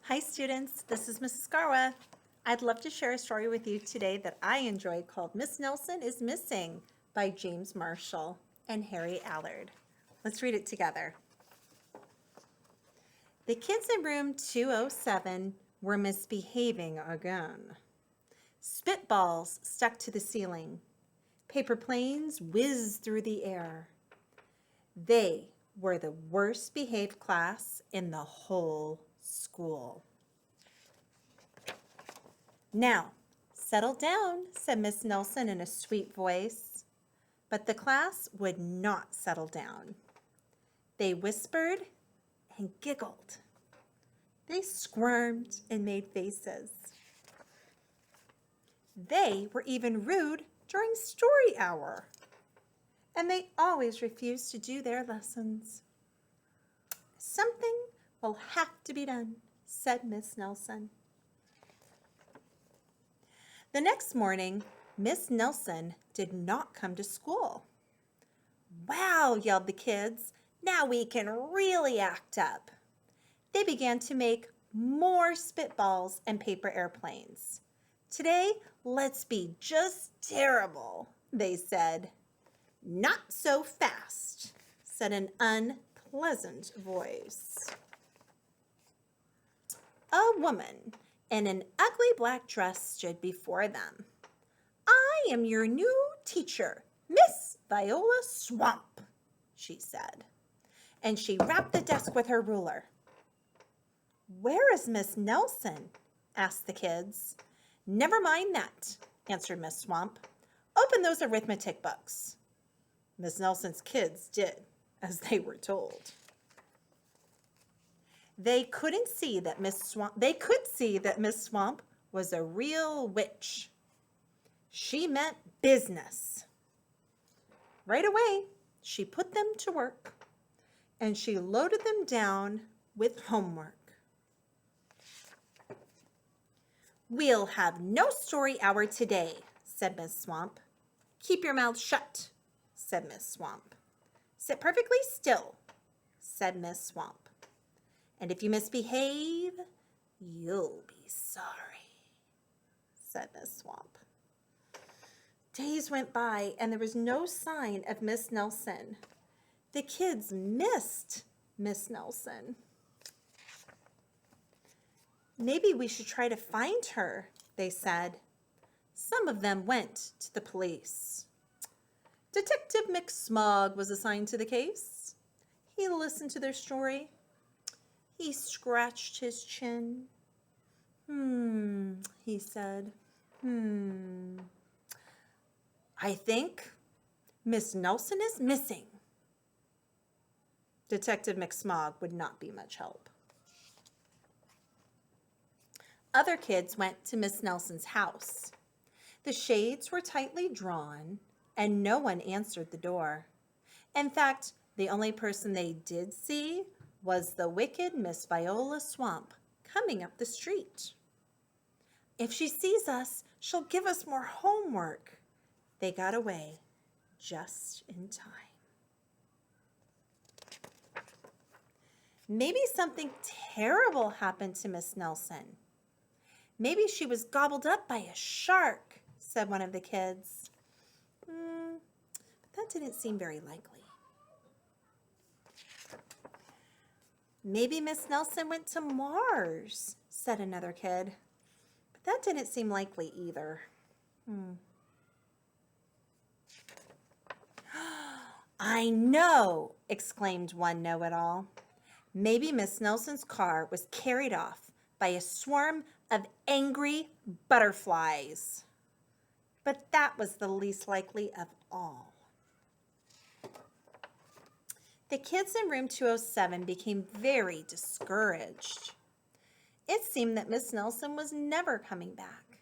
Hi students, this is Mrs. Garwah. I'd love to share a story with you today that I enjoy called Miss Nelson is Missing by James Marshall and Harry Allard. Let's read it together. The kids in room 207 were misbehaving again. Spitballs stuck to the ceiling. Paper planes whizzed through the air. They were the worst behaved class in the whole school. Now, settle down, said Miss Nelson in a sweet voice. But the class would not settle down. They whispered and giggled. They squirmed and made faces. They were even rude during story hour. And they always refused to do their lessons. Something will have to be done, said Miss Nelson. The next morning, Miss Nelson did not come to school. Wow, yelled the kids. Now we can really act up. They began to make more spitballs and paper airplanes. Today, let's be just terrible, they said. Not so fast, said an unpleasant voice. A woman in an ugly black dress stood before them. I am your new teacher, Miss Viola Swamp, she said, and she rapped the desk with her ruler. Where is Miss Nelson? Asked the kids. Never mind that, answered Miss Swamp. Open those arithmetic books. Miss Nelson's kids did as they were told. They could see that Miss Swamp was a real witch. She meant business. Right away, she put them to work, and she loaded them down with homework. We'll have no story hour today, said Miss Swamp. Keep your mouth shut, said Miss Swamp. Sit perfectly still, said Miss Swamp. And if you misbehave, you'll be sorry, said Miss Swamp. Days went by and there was no sign of Miss Nelson. The kids missed Miss Nelson. Maybe we should try to find her, they said. Some of them went to the police. Detective McSmog was assigned to the case. He listened to their story. He scratched his chin. He said. I think Miss Nelson is missing. Detective McSmog would not be much help. Other kids went to Miss Nelson's house. The shades were tightly drawn, and no one answered the door. In fact, the only person they did see was the wicked Miss Viola Swamp coming up the street. If she sees us, she'll give us more homework. They got away just in time. Maybe something terrible happened to Miss Nelson. Maybe she was gobbled up by a shark, said one of the kids. But that didn't seem very likely. Maybe Miss Nelson went to Mars, said another kid. But that didn't seem likely either. I know, exclaimed one know-it-all. Maybe Miss Nelson's car was carried off by a swarm of angry butterflies. But that was the least likely of all. The kids in room 207 became very discouraged. It seemed that Miss Nelson was never coming back,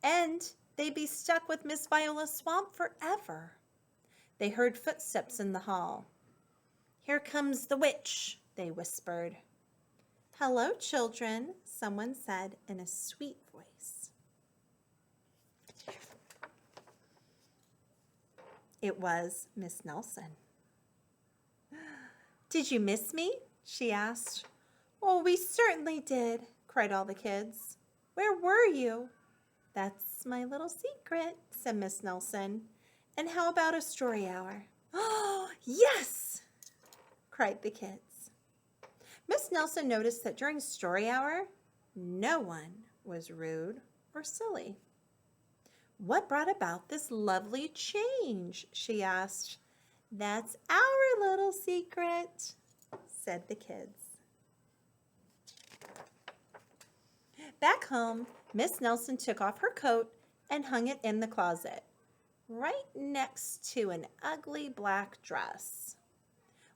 and they'd be stuck with Miss Viola Swamp forever. They heard footsteps in the hall. Here comes the witch, they whispered. Hello, children, someone said in a sweet voice. It was Miss Nelson. Did you miss me? She asked. Oh, we certainly did, cried all the kids. Where were you? That's my little secret, said Miss Nelson. And how about a story hour? Oh, yes, cried the kids. Miss Nelson noticed that during story hour, no one was rude or silly. What brought about this lovely change? She asked. That's our little secret, said the kids. Back home, Miss Nelson took off her coat and hung it in the closet, right next to an ugly black dress.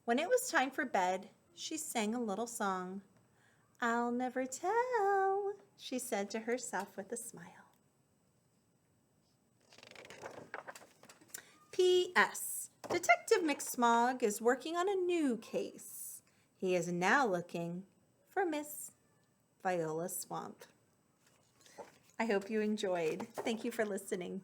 When it was time for bed, she sang a little song. I'll never tell, she said to herself with a smile. P.S. Detective McSmog is working on a new case. He is now looking for Miss Viola Swamp. I hope you enjoyed. Thank you for listening.